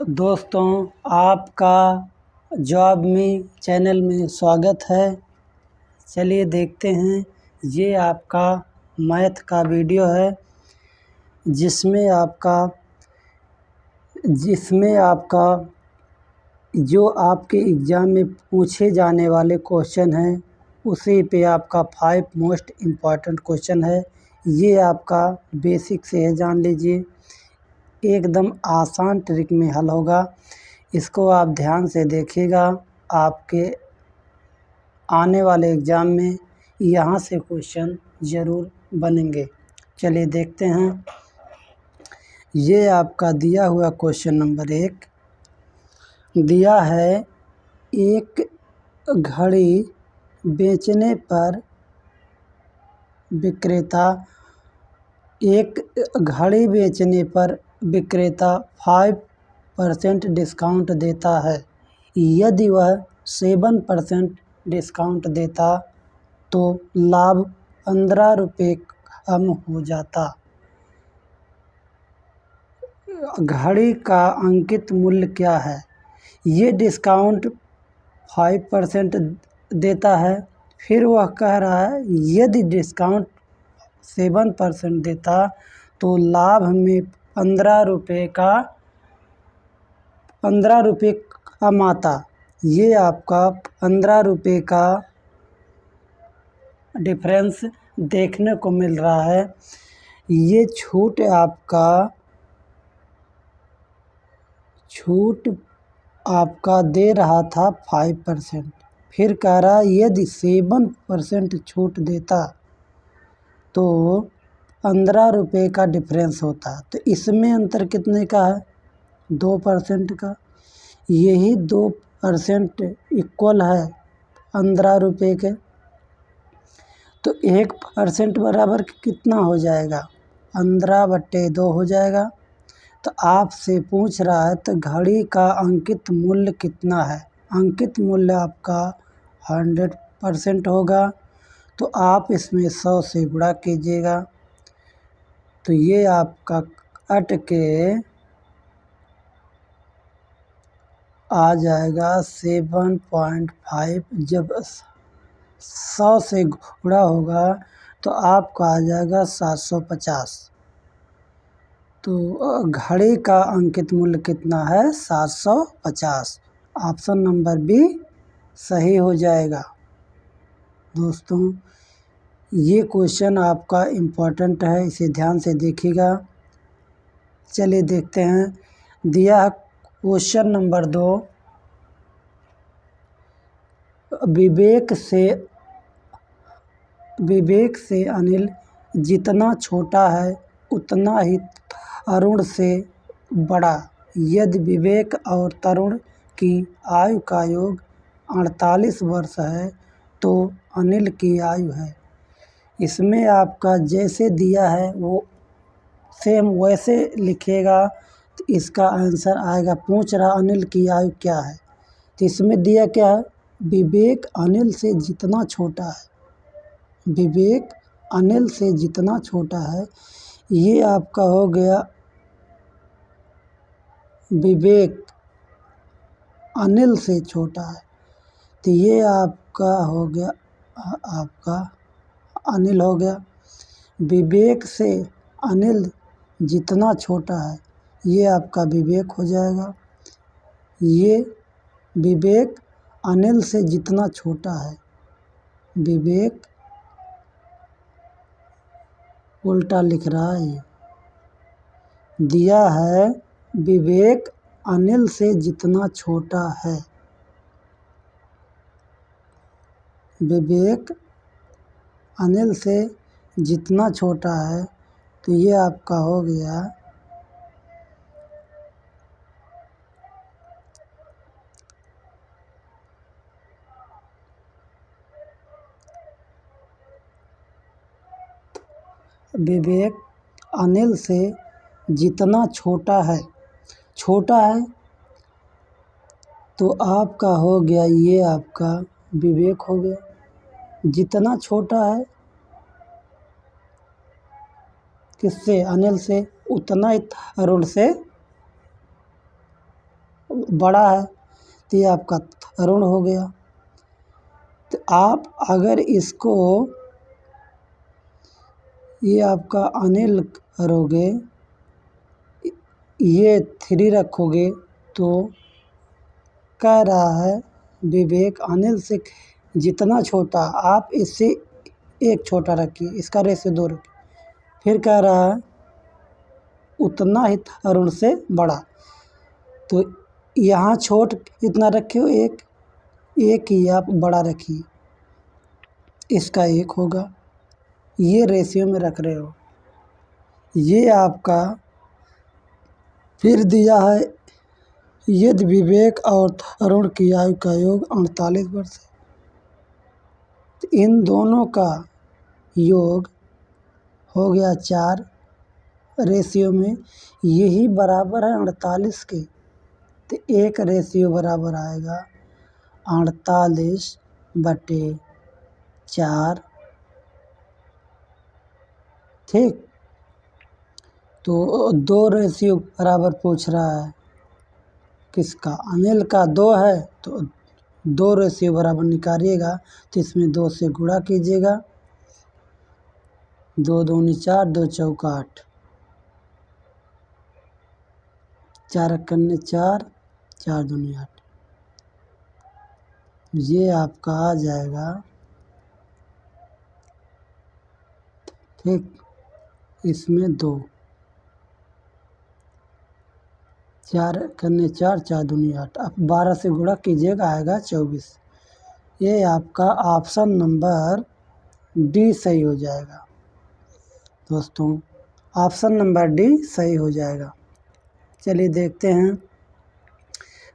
दोस्तों, आपका जॉब में चैनल में स्वागत है। चलिए देखते हैं। ये आपका मैथ का वीडियो है जिसमें आपका जो आपके एग्ज़ाम में पूछे जाने वाले क्वेश्चन हैं उसी पे आपका 5 मोस्ट इम्पॉर्टेंट क्वेश्चन है। ये आपका बेसिक से है, जान लीजिए। एकदम आसान ट्रिक में हल होगा। इसको आप ध्यान से देखिएगा। आपके आने वाले एग्ज़ाम में यहाँ से क्वेश्चन ज़रूर बनेंगे। चलिए देखते हैं। ये आपका दिया हुआ क्वेश्चन नंबर 1 दिया है। एक घड़ी बेचने पर विक्रेता 5% डिस्काउंट देता है। यदि वह 7% डिस्काउंट देता तो लाभ 15 रुपये कम हो जाता। घड़ी का अंकित मूल्य क्या है? ये डिस्काउंट 5% देता है। फिर वह कह रहा है यदि डिस्काउंट 7% देता तो लाभ में 15 रुपये कमाता। ये आपका 15 रुपये का डिफरेंस देखने को मिल रहा है। ये छूट आपका दे रहा था 5%। फिर कह रहा है यदि 7% छूट देता तो 15 रुपये का डिफरेंस होता। तो इसमें अंतर कितने का है? 2% का। यही 2% इक्वल है 15 रुपये के। तो 1% बराबर कितना हो जाएगा? 15/2 हो जाएगा। तो आपसे पूछ रहा है तो घड़ी का अंकित मूल्य कितना है? अंकित मूल्य आपका 100% होगा। तो आप इसमें 100 से गुणा कीजिएगा तो ये आपका कट के आ जाएगा 7.5। जब 100 से गुणा होगा तो आपका आ जाएगा 750। तो घड़ी का अंकित मूल्य कितना है? 750। ऑप्शन नंबर बी सही हो जाएगा। दोस्तों, ये क्वेश्चन आपका इम्पोर्टेंट है, इसे ध्यान से देखिएगा। चलिए देखते हैं। दिया क्वेश्चन नंबर 2 विवेक से अनिल जितना छोटा है उतना ही तरुण से बड़ा। यदि विवेक और तरुण की आयु का योग 48 वर्ष है तो अनिल की आयु है। इसमें आपका जैसे दिया है वो सेम वैसे लिखिएगा तो इसका आंसर आएगा। पूछ रहा अनिल की आयु क्या है, तो इसमें दिया क्या है? विवेक अनिल से जितना छोटा है। विवेक अनिल से जितना छोटा है, ये आपका हो गया विवेक अनिल से छोटा है। तो ये आपका हो गया आपका अनिल हो गया। विवेक से अनिल जितना छोटा है ये आपका विवेक हो जाएगा। ये विवेक अनिल से जितना छोटा है, विवेक उल्टा लिख रहा है। ये दिया है विवेक अनिल से जितना छोटा है। विवेक अनिल से जितना छोटा है तो ये आपका हो गया विवेक अनिल से जितना छोटा है तो आपका हो गया, ये आपका विवेक हो गया। जितना छोटा है किससे? अनिल से, उतना ही तरुण से बड़ा है, तो ये आपका तरुण हो गया। तो आप अगर इसको ये आपका अनिल करोगे, ये 3 रखोगे, तो कह रहा है विवेक अनिल से जितना छोटा, आप इससे एक छोटा रखिए, इसका रेशियो 2 रखिए। फिर कह रहा है उतना ही तरुण से बड़ा, तो यहाँ छोट इतना रखे हो, एक ही आप बड़ा रखिए, इसका 1 होगा। ये रेशियो में रख रहे हो। ये आपका फिर दिया है, यदि विवेक और तरुण की आयु का योग 48 वर्ष है, तो इन दोनों का योग हो गया 4 रेशियो में, यही बराबर है 48 के, तो एक रेशियो बराबर आएगा 48/4। ठीक, तो 2 रेशियो बराबर पूछ रहा है किसका, अनिल का 2 है, तो 2 रेशियो बराबर निकालिएगा, तो इसमें 2 से गुणा कीजिएगा, 2 दूनी 4, 2 चौका 8, 4 कन्ने 4, 4 दूनी 8, ये आपका आ जाएगा। ठीक, इसमें 2, 4 कन्ने 4, 4 दूनी 8, अब 12 से गुणा कीजिएगा, आएगा 24। ये आपका ऑप्शन नंबर डी सही हो जाएगा दोस्तों, ऑप्शन नंबर डी सही हो जाएगा। चलिए देखते हैं,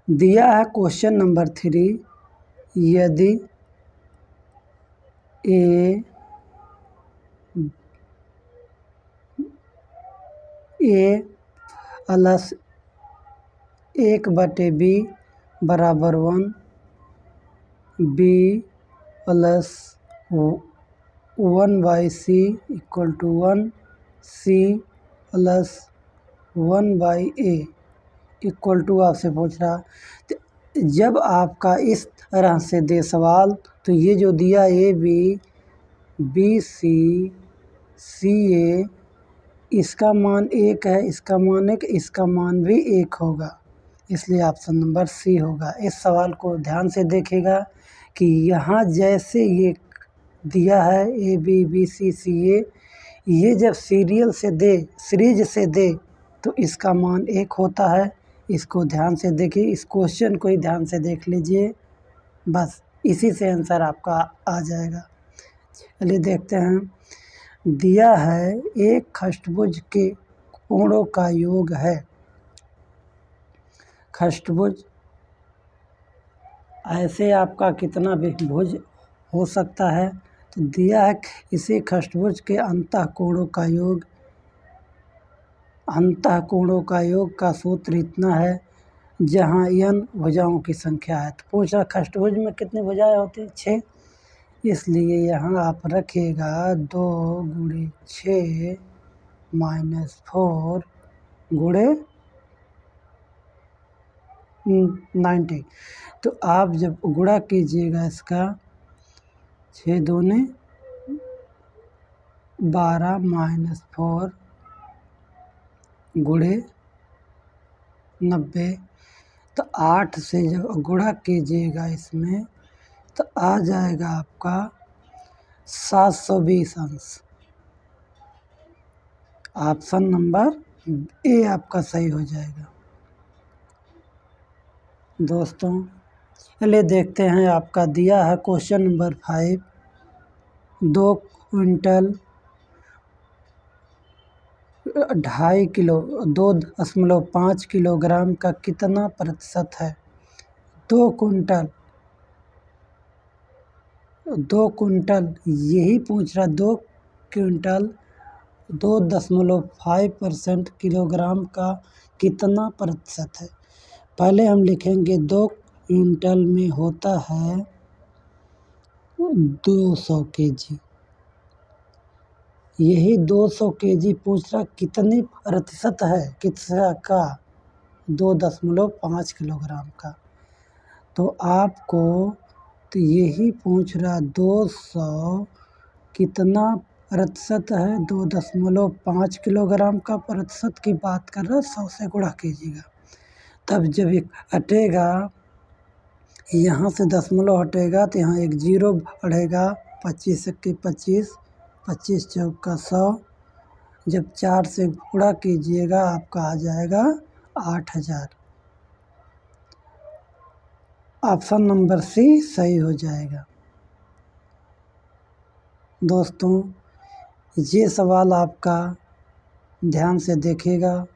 दिया है क्वेश्चन नंबर 3, यदि ए प्लस 1/b बराबर 1, B plus 1/c equal to 1, C plus 1/a equal to आपसे पूछ रहा। तो जब आपका इस तरह से दे सवाल, तो ये जो दिया ABC CA, इसका मान 1 है, इसका मान 1, इसका मान भी 1 होगा, इसलिए ऑप्शन नंबर सी होगा। इस सवाल को ध्यान से देखिएगा कि यहाँ जैसे ये दिया है ABBCCA, ये जब सीरीज से दे तो इसका मान 1 होता है। इसको ध्यान से देखिए, इस क्वेश्चन को ही ध्यान से देख लीजिए, बस इसी से आंसर आपका आ जाएगा। चलिए देखते हैं, दिया है एक खष्टभुज के कोणों का योग है। खष्टभुज ऐसे आपका कितना भी भुज हो सकता है, तो दिया है इसी खष्टभुज के अंतःकोणों का योग का सूत्र इतना है, जहाँ n भुजाओं की संख्या है। तो पूछ रहा खष्टभुज में कितनी भुजाएं होती हैं, 6, इसलिए यहाँ आप रखिएगा 2 × 6 - 4 × 90। तो आप जब गुणा कीजिएगा इसका, 6 दूने 12 - 4 × 90, तो 8 से जब गुणा कीजिएगा इसमें, तो आ जाएगा आपका 720 अंश। ऑप्शन नंबर ए आपका सही हो जाएगा दोस्तों। चलिए देखते हैं, आपका दिया है question number 5, 2 quintal 2.5 kilo 2.5 kilogram का कितना प्रतिशत है। 2 कुंटल यही पूछ रहा, 2 क्विंटल 2.5% किलोग्राम का कितना प्रतिशत है। पहले हम लिखेंगे 2 क्विंटल में होता है 200 kg, यही 200 kg पूछ रहा कितने प्रतिशत है, किसका का 2.5 किलोग्राम का। तो आपको तो यही पूछ रहा 200 कितना प्रतिशत है, 2.5 किलोग्राम का प्रतिशत की बात कर रहा, 100 से गुणा कीजिएगा। तब जब एक हटेगा, यहाँ से दशमलव हटेगा तो यहाँ एक जीरो बढ़ेगा, 25 के 25, 25 चौका 100। जब 4 से गुणा कीजिएगा आपका आ जाएगा 8000। ऑप्शन नंबर सी सही हो जाएगा। दोस्तों ये सवाल आपका ध्यान से देखिएगा,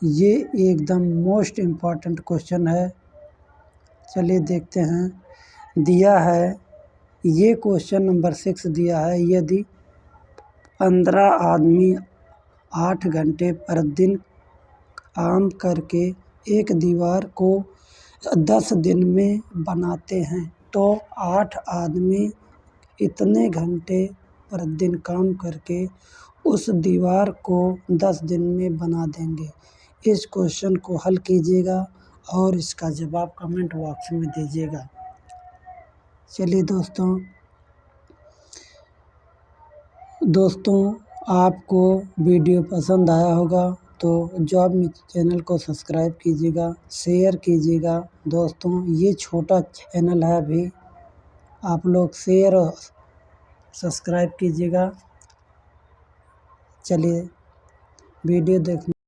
ये एकदम मोस्ट इम्पॉर्टेंट क्वेश्चन है। चलिए देखते हैं। दिया है ये क्वेश्चन नंबर 6 दिया है, यदि 15 आदमी 8 घंटे प्रतिदिन काम करके एक दीवार को 10 दिन में बनाते हैं तो 8 आदमी इतने घंटे प्रतिदिन काम करके उस दीवार को 10 दिन में बना देंगे। इस क्वेश्चन को हल कीजिएगा और इसका जवाब कमेंट बॉक्स में दीजिएगा। चलिए दोस्तों आपको वीडियो पसंद आया होगा तो जॉब में चैनल को सब्सक्राइब कीजिएगा, शेयर कीजिएगा। दोस्तों ये छोटा चैनल है, अभी आप लोग शेयर और सब्सक्राइब कीजिएगा। चलिए वीडियो देखने